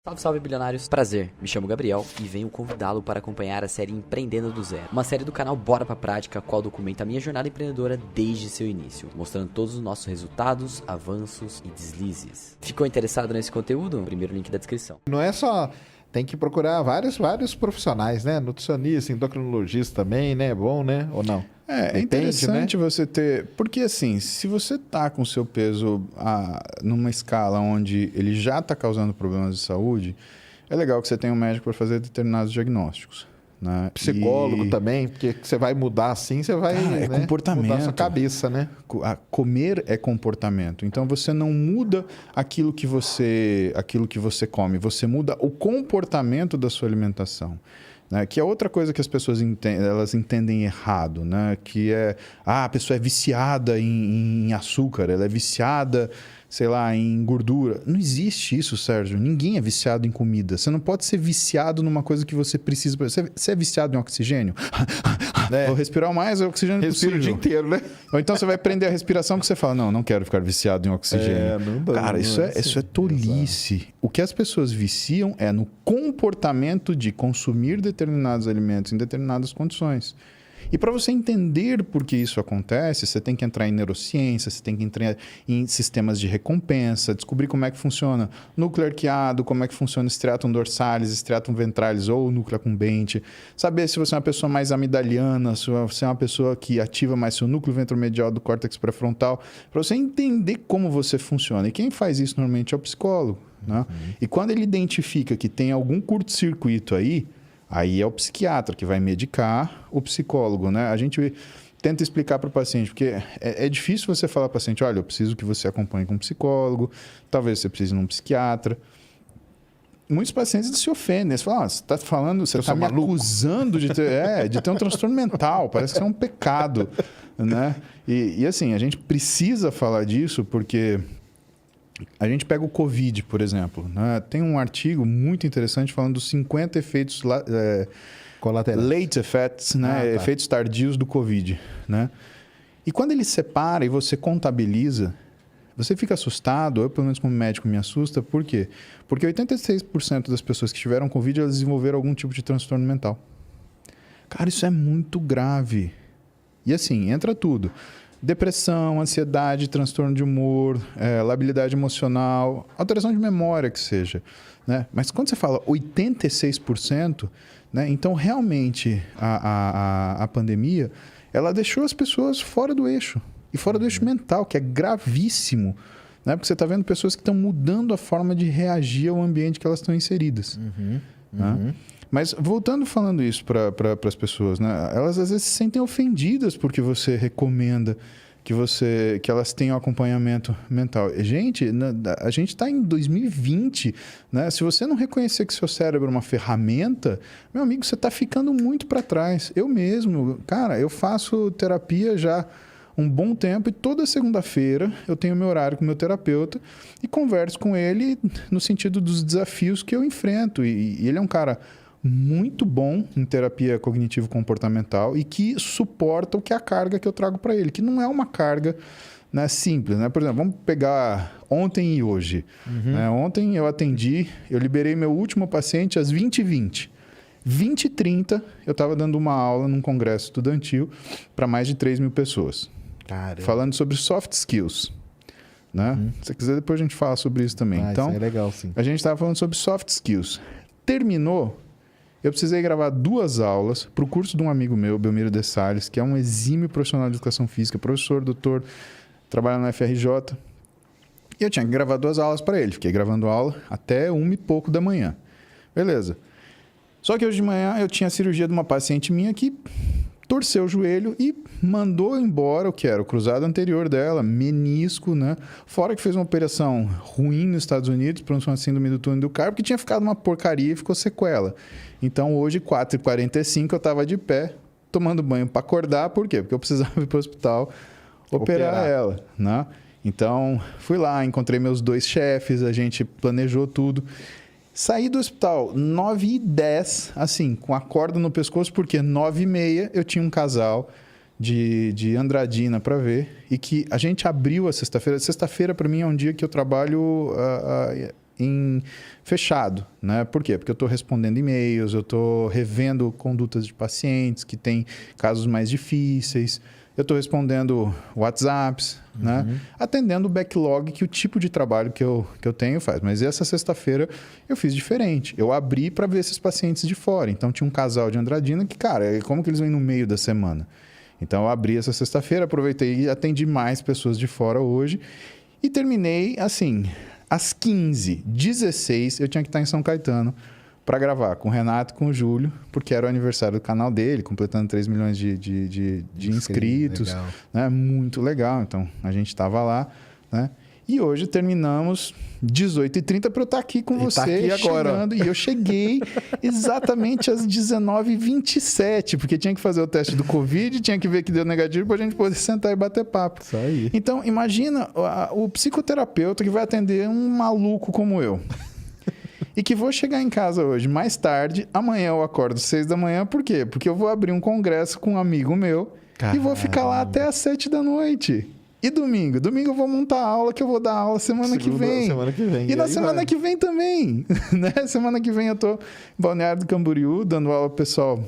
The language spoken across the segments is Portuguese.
Salve, salve, bilionários. Prazer, me chamo Gabriel e venho convidá-lo para acompanhar a série Empreendendo do Zero. Uma série do canal Bora Pra Prática, a qual documenta a minha jornada empreendedora desde seu início, mostrando todos os nossos resultados, avanços e deslizes. Ficou interessado nesse conteúdo? Primeiro link da descrição. Não é só... Tem que procurar vários profissionais, né? Nutricionista, endocrinologista também, né? É bom, né? Ou não? É interessante, né? Você ter... Porque assim, se você tá com o seu peso numa escala onde ele já está causando problemas de saúde, é legal que você tenha um médico para fazer determinados diagnósticos. Né? Psicólogo também, porque você vai mudar assim, você vai comportamento. Mudar a sua cabeça, né? Comer é comportamento. Então, você não muda aquilo que você come, você muda o comportamento da sua alimentação. Né? Que é outra coisa que as pessoas elas entendem errado, né? Que é, a pessoa é viciada em açúcar, ela é viciada, sei lá, em gordura. Não existe isso, Sérgio. Ninguém é viciado em comida. Você não pode ser viciado numa coisa que você precisa. Você é viciado em oxigênio? Vou respirar o mais oxigênio possível. Respira o dia inteiro, né? Ou então você vai prender a respiração que você fala, não quero ficar viciado em oxigênio. Não dá, cara, isso é tolice. Exato. O que as pessoas viciam é no comportamento de consumir determinados alimentos em determinadas condições. E para você entender por que isso acontece, você tem que entrar em neurociência, você tem que entrar em sistemas de recompensa, descobrir como é que funciona núcleo arqueado, como é que funciona striatum dorsalis, striatum ventralis ou núcleo acumbente, saber se você é uma pessoa mais amigdaliana, se você é uma pessoa que ativa mais seu núcleo ventromedial do córtex pré-frontal, para você entender como você funciona. E quem faz isso normalmente é o psicólogo. Né? E quando ele identifica que tem algum curto-circuito aí é o psiquiatra que vai medicar o psicólogo, né? A gente tenta explicar para o paciente, porque é difícil você falar para o paciente, olha, eu preciso que você acompanhe com um psicólogo, talvez você precise de um psiquiatra. Muitos pacientes se ofendem, eles falam, você está falando, você está me acusando de ter um transtorno mental, parece que é um pecado, né? E assim, a gente precisa falar disso porque... A gente pega o Covid, por exemplo. Né? Tem um artigo muito interessante falando dos 50 efeitos colaterais. Late effects, né? Efeitos tardios do Covid. Né? E quando ele separa e você contabiliza, você fica assustado, eu pelo menos como médico me assusta, por quê? Porque 86% das pessoas que tiveram Covid, elas desenvolveram algum tipo de transtorno mental. Cara, isso é muito grave. E assim, entra tudo. Depressão, ansiedade, transtorno de humor, labilidade emocional, alteração de memória que seja. Né? Mas quando você fala 86%, né? Então realmente a pandemia ela deixou as pessoas fora do eixo. E fora do eixo mental, que é gravíssimo. Né? Porque você está vendo pessoas que estão mudando a forma de reagir ao ambiente que elas estão inseridas. Né? Mas voltando falando isso para as pessoas, né? Elas às vezes se sentem ofendidas porque você recomenda que elas tenham acompanhamento mental. Gente, a gente está em 2020, né? Se você não reconhecer que seu cérebro é uma ferramenta, meu amigo, você está ficando muito para trás. Eu mesmo, cara, eu faço terapia já um bom tempo e toda segunda-feira eu tenho meu horário com o meu terapeuta e converso com ele no sentido dos desafios que eu enfrento. E ele é um cara muito bom em terapia cognitivo-comportamental e que suporta o que é a carga que eu trago para ele, que não é uma carga, né, simples. Né? Por exemplo, vamos pegar ontem e hoje. Né? Ontem eu liberei meu último paciente às 20h20. 20h30 eu estava dando uma aula num congresso estudantil para mais de 3.000 pessoas. Caramba. Falando sobre soft skills. Né? Se você quiser, depois a gente fala sobre isso também. Então, isso é legal, sim. A gente estava falando sobre soft skills. Terminou, eu precisei gravar 2 aulas para o curso de um amigo meu, Belmiro de Salles, que é um exímio profissional de educação física, professor, doutor, trabalha na FRJ. E eu tinha que gravar 2 aulas para ele. Fiquei gravando aula até 1 e pouco da manhã. Beleza. Só que hoje de manhã eu tinha a cirurgia de uma paciente minha que torceu o joelho e mandou embora o que era o cruzado anterior dela, menisco, né? Fora que fez uma operação ruim nos Estados Unidos, por uma síndrome do túnel do carpo, que tinha ficado uma porcaria e ficou sequela. Então, hoje, 4h45, eu estava de pé, tomando banho para acordar. Por quê? Porque eu precisava ir para o hospital operar ela, né? Então, fui lá, encontrei meus 2 chefes, a gente planejou tudo. Saí do hospital 9h10, assim, com a corda no pescoço, porque 9h30 eu tinha um casal de Andradina para ver e que a gente abriu a sexta-feira. Sexta-feira, para mim, é um dia que eu trabalho em fechado, né? Por quê? Porque eu estou respondendo e-mails, eu estou revendo condutas de pacientes que têm casos mais difíceis, eu estou respondendo WhatsApps, né? Atendendo o backlog que o tipo de trabalho que eu tenho faz. Mas essa sexta-feira eu fiz diferente. Eu abri para ver esses pacientes de fora. Então tinha um casal de Andradina que, cara, como que eles vêm no meio da semana? Então eu abri essa sexta-feira, aproveitei e atendi mais pessoas de fora hoje. E terminei assim, às 15h16 eu tinha que estar em São Caetano para gravar com o Renato e com o Júlio, porque era o aniversário do canal dele, completando 3 milhões de inscritos. Legal. Né? Muito legal. Então, a gente estava lá, né? E hoje terminamos 18h30 para eu estar aqui com você, aqui agora, chegando. E eu cheguei exatamente às 19h27, porque tinha que fazer o teste do Covid, tinha que ver que deu negativo para a gente poder sentar e bater papo. Isso aí. Então, imagina o psicoterapeuta que vai atender um maluco como eu. E que vou chegar em casa hoje mais tarde, amanhã eu acordo 6 da manhã, por quê? Porque eu vou abrir um congresso com um amigo meu e vou ficar lá até às 7 da noite. E domingo? Domingo eu vou montar a aula que eu vou dar aula semana que vem. Semana que vem. E na semana que vem também. Né? Semana que vem eu tô em Balneário do Camboriú, dando aula pro pessoal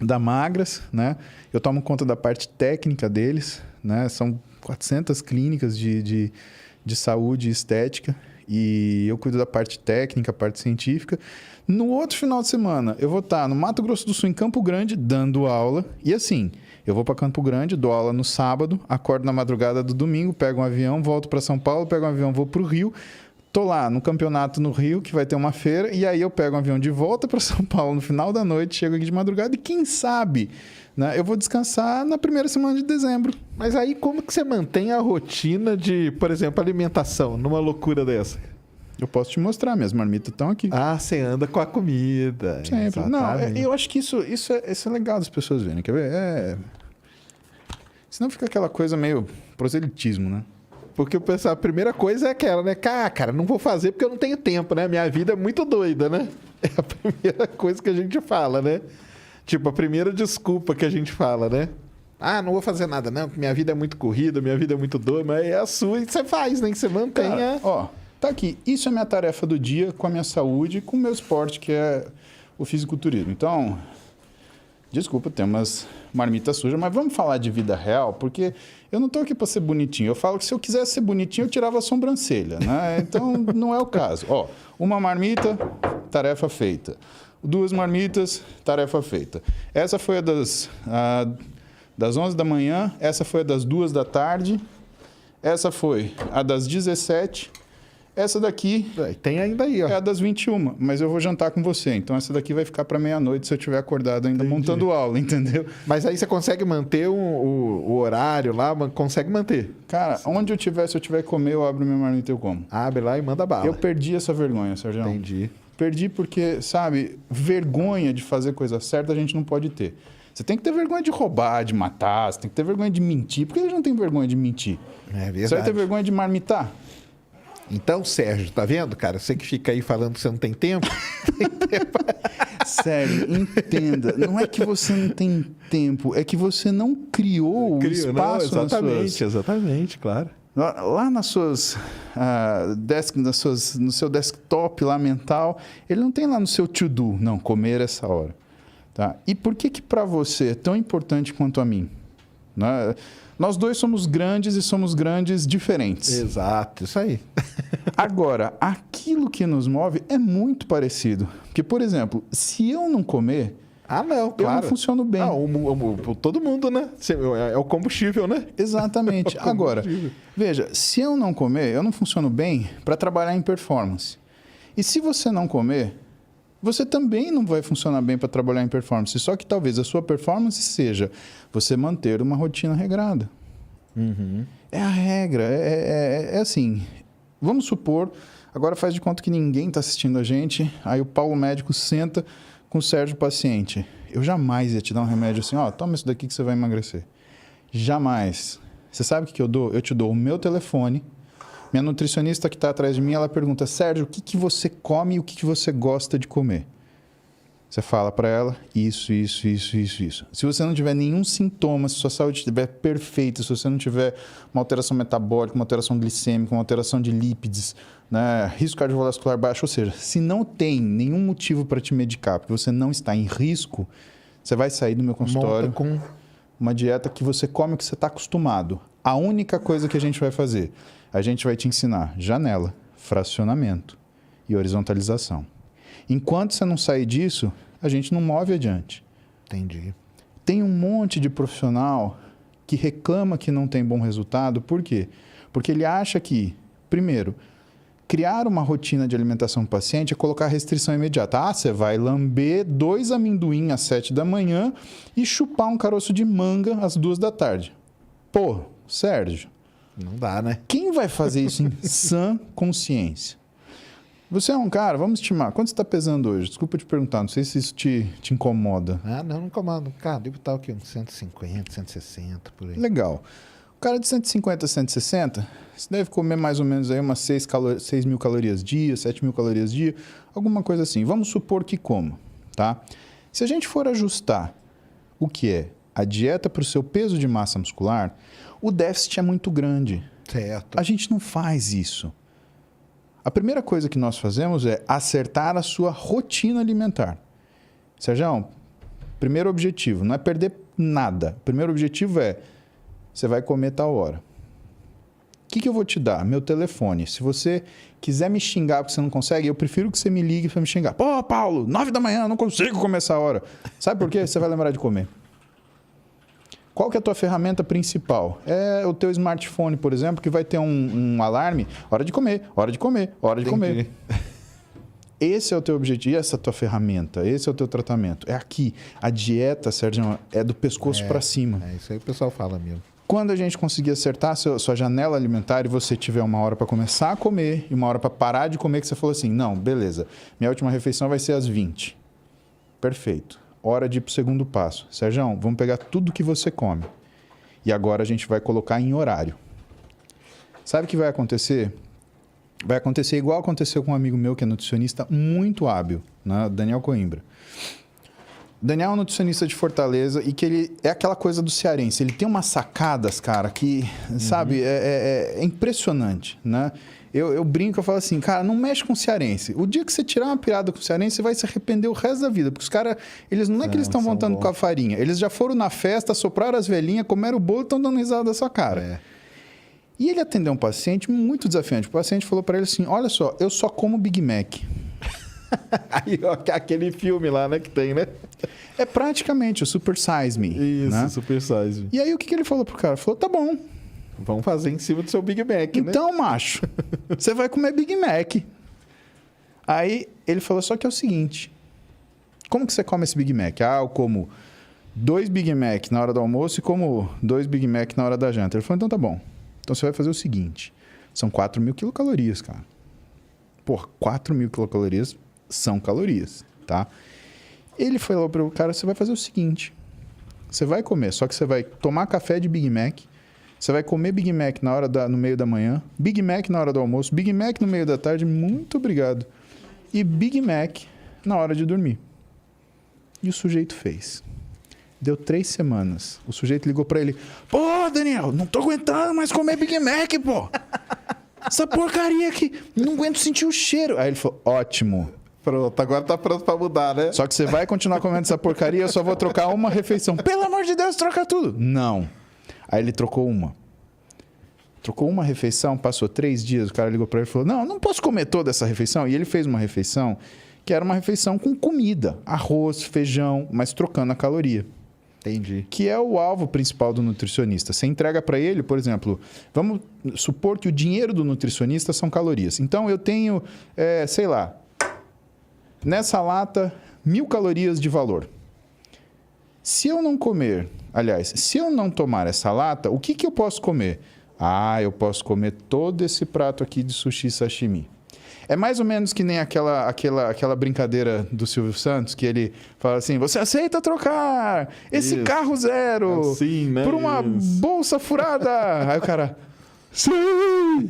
da Magras, né? Eu tomo conta da parte técnica deles, né? São 400 clínicas de saúde e estética. E eu cuido da parte técnica, parte científica. No outro final de semana, eu vou estar no Mato Grosso do Sul, em Campo Grande, dando aula. E assim, eu vou para Campo Grande, dou aula no sábado, acordo na madrugada do domingo, pego um avião, volto para São Paulo, pego um avião, vou para o Rio. Tô lá no campeonato no Rio, que vai ter uma feira, e aí eu pego um avião de volta para São Paulo no final da noite, chego aqui de madrugada e quem sabe, né, eu vou descansar na primeira semana de dezembro. Mas aí como que você mantém a rotina de, por exemplo, alimentação numa loucura dessa? Eu posso te mostrar, minhas marmitas estão aqui. Ah, você anda com a comida. Sempre. Não, eu acho que isso é legal das pessoas verem, quer ver? Senão fica aquela coisa meio proselitismo, né? Porque eu penso, a primeira coisa é aquela, né? Cara, não vou fazer porque eu não tenho tempo, né? Minha vida é muito doida, né? É a primeira coisa que a gente fala, né? Tipo, a primeira desculpa que a gente fala, né? Ah, não vou fazer nada, não, porque minha vida é muito corrida, minha vida é muito doida, mas é a sua e você faz, né? Que você mantenha. Cara, ó, tá aqui. Isso é minha tarefa do dia com a minha saúde e com o meu esporte, que é o fisiculturismo. Então, desculpa, tem umas marmitas sujas, mas vamos falar de vida real, porque eu não tô aqui para ser bonitinho. Eu falo que se eu quisesse ser bonitinho, eu tirava a sobrancelha, né? Então, não é o caso. Ó, uma marmita, tarefa feita. 2 marmitas, tarefa feita. Essa foi a das 11 da manhã, essa foi a das 2 da tarde, essa foi a das 17. Essa daqui tem ainda aí, ó. É a das 21, mas eu vou jantar com você. Então essa daqui vai ficar para meia-noite se eu estiver acordado ainda montando aula, entendeu? Mas aí você consegue manter o horário lá? Consegue manter? Cara, se eu tiver que comer, eu abro minha marmita e eu como. Abre lá e manda bala. Eu perdi essa vergonha, Sérgio. Entendi. Perdi porque, sabe, vergonha de fazer coisa certa a gente não pode ter. Você tem que ter vergonha de roubar, de matar, você tem que ter vergonha de mentir. Por que a gente não tem vergonha de mentir? É verdade. Você vai ter vergonha de marmitar? Então, Sérgio, tá vendo, cara? Você que fica aí falando que você não tem tempo. Sério, entenda. Não é que você não tem tempo, é que você não criou o espaço. Não, exatamente, claro. Lá nas suas, no seu desktop lá mental, ele não tem lá no seu to-do, não, comer essa hora. Tá? E por que para você é tão importante quanto a mim? Né? Nós dois somos grandes e somos grandes diferentes. Exato, isso aí. Agora, aquilo que nos move é muito parecido. Porque, por exemplo, se eu não comer, não, claro. eu não funciono bem. Todo mundo, né? É o combustível, né? Exatamente. Agora, veja, se eu não comer, eu não funciono bem para trabalhar em performance. E se você não comer, você também não vai funcionar bem para trabalhar em performance. Só que talvez a sua performance seja você manter uma rotina regrada. Uhum. É a regra. É assim. Vamos supor, agora faz de conta que ninguém está assistindo a gente, aí o Paulo médico senta com o Sérgio paciente. Eu jamais ia te dar um remédio assim, toma isso daqui que você vai emagrecer. Jamais. Você sabe o que eu dou? Eu te dou o meu telefone. Minha nutricionista que está atrás de mim, ela pergunta, Sérgio, o que você come e o que você gosta de comer? Você fala para ela isso. Se você não tiver nenhum sintoma, se sua saúde estiver perfeita, se você não tiver uma alteração metabólica, uma alteração glicêmica, uma alteração de lípides, né, risco cardiovascular baixo, ou seja, se não tem nenhum motivo para te medicar, porque você não está em risco, você vai sair do meu consultório com uma dieta que você come o que você está acostumado. A única coisa que a gente vai fazer, a gente vai te ensinar janela, fracionamento e horizontalização. Enquanto você não sair disso, a gente não move adiante. Entendi. Tem um monte de profissional que reclama que não tem bom resultado. Por quê? Porque ele acha que, primeiro, criar uma rotina de alimentação do paciente é colocar restrição imediata. Ah, você vai lamber 2 amendoim às 7 da manhã e chupar um caroço de manga às 2 da tarde. Pô, Sérgio. Não dá, né? Quem vai fazer isso em sã consciência? Você é um cara, vamos estimar, quanto você está pesando hoje? Desculpa te perguntar, não sei se isso te incomoda. Ah, não incomoda. Cara, devo estar aqui uns 150, 160, por aí. Legal. O cara de 150 a 160, você deve comer mais ou menos aí umas 6 mil calorias dia, 7 mil calorias dia, alguma coisa assim. Vamos supor que coma, tá? Se a gente for ajustar o que é a dieta para o seu peso de massa muscular, o déficit é muito grande. Certo. A gente não faz isso. A primeira coisa que nós fazemos é acertar a sua rotina alimentar. Sérgio, primeiro objetivo, não é perder nada. O primeiro objetivo é, você vai comer tal hora. O que eu vou te dar? Meu telefone. Se você quiser me xingar porque você não consegue, eu prefiro que você me ligue para me xingar. Pô, Paulo, 9 da manhã, não consigo comer essa hora. Sabe por quê? Você vai lembrar de comer. Qual que é a tua ferramenta principal? É o teu smartphone, por exemplo, que vai ter um alarme. Hora de comer, hora de comer, hora de comer. Esse é o teu objetivo, essa é a tua ferramenta, esse é o teu tratamento. É aqui. A dieta, Sérgio, é do pescoço para cima. É isso aí que o pessoal fala mesmo. Quando a gente conseguir acertar a sua janela alimentar e você tiver uma hora para começar a comer e uma hora para parar de comer, que você falou assim, não, beleza, minha última refeição vai ser às 20. Perfeito. Hora de ir para o segundo passo. Sérgio, vamos pegar tudo que você come. E agora a gente vai colocar em horário. Sabe o que vai acontecer? Vai acontecer igual aconteceu com um amigo meu que é nutricionista muito hábil, né? Daniel Coimbra. Daniel é um nutricionista de Fortaleza e que ele é aquela coisa do cearense. Ele tem umas sacadas, cara, que, sabe, é impressionante, né? Eu brinco, eu falo assim, cara, não mexe com o cearense. O dia que você tirar uma pirada com o cearense, você vai se arrepender o resto da vida. Porque os caras, eles não é que eles estão montando com a farinha. Eles já foram na festa, sopraram as velhinhas, comeram o bolo e estão dando risada da sua cara. É. E ele atendeu um paciente muito desafiante. O paciente falou para ele assim, olha só, eu só como Big Mac. Aí, ó, aquele filme lá, né, que tem, né? É praticamente o Super Size Me. Isso, né? Super Size Me. E aí, o que ele falou pro cara? Ele falou, tá bom. Vamos fazer em cima do seu Big Mac, né? Então, macho, você vai comer Big Mac. Aí, ele falou, só que é o seguinte, como que você come esse Big Mac? Ah, eu como 2 Big Mac na hora do almoço e como 2 Big Mac na hora da janta. Ele falou, então tá bom. Então, você vai fazer o seguinte, são 4.000 quilocalorias, cara. Porra, 4.000 quilocalorias são calorias, tá? Ele falou para o cara, você vai fazer o seguinte, você vai comer, só que você vai tomar café de Big Mac, você vai comer Big Mac no meio da manhã, Big Mac na hora do almoço, Big Mac no meio da tarde, muito obrigado. E Big Mac na hora de dormir. E o sujeito fez. Deu 3 semanas. O sujeito ligou para ele, pô, Daniel, não tô aguentando mais comer Big Mac, pô. Essa porcaria aqui, não aguento sentir o cheiro. Aí ele falou, ótimo. Pronto, agora tá pronto pra mudar, né? Só que você vai continuar comendo essa porcaria, eu só vou trocar uma refeição. Pelo amor de Deus, troca tudo. Não. Aí ele trocou uma. Trocou uma refeição, passou 3 dias, o cara ligou pra ele e falou, não posso comer toda essa refeição. E ele fez uma refeição que era uma refeição com comida, arroz, feijão, mas trocando a caloria. Entendi. Que é o alvo principal do nutricionista. Você entrega para ele, por exemplo, vamos supor que o dinheiro do nutricionista são calorias. Então, eu tenho, sei lá, nessa lata, 1.000 calorias de valor. Se eu não comer, aliás, se eu não tomar essa lata, o que eu posso comer? Ah, eu posso comer todo esse prato aqui de sushi sashimi. É mais ou menos que nem aquela brincadeira do Silvio Santos, que ele fala assim, você aceita trocar esse carro zero assim, né? por uma bolsa furada? Aí o cara, sim!